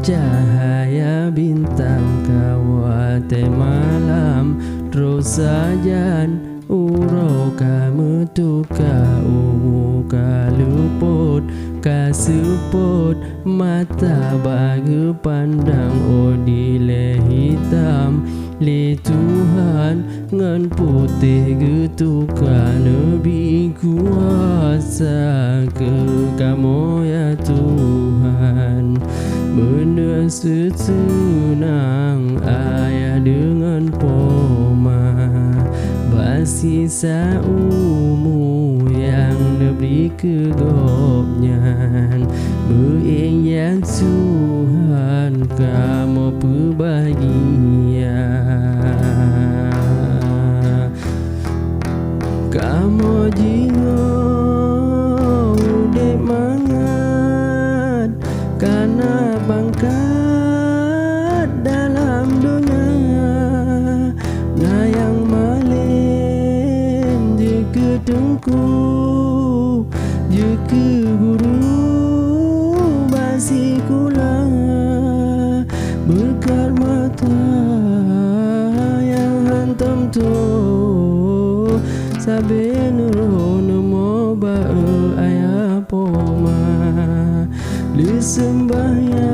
cahaya bintang kawate malam terus sajan uro kamu tuka ungu kaluput kasuput mata bagu pandang odile hitam le Tuhan ngan putih getuka lebih kuasa ke kamu ya Tuhan bener sesenang ayah dengan poma basisa umu yang lebih kegopnyan beingyan Tuhan kamu berbahagia kamu jingo udek mangat karena bangkat dalam dunia nah yang malin je ketengku je ke guru basi kula berkat mata yang hantam tu sabe nurono mo ba ayah poma li sembahyang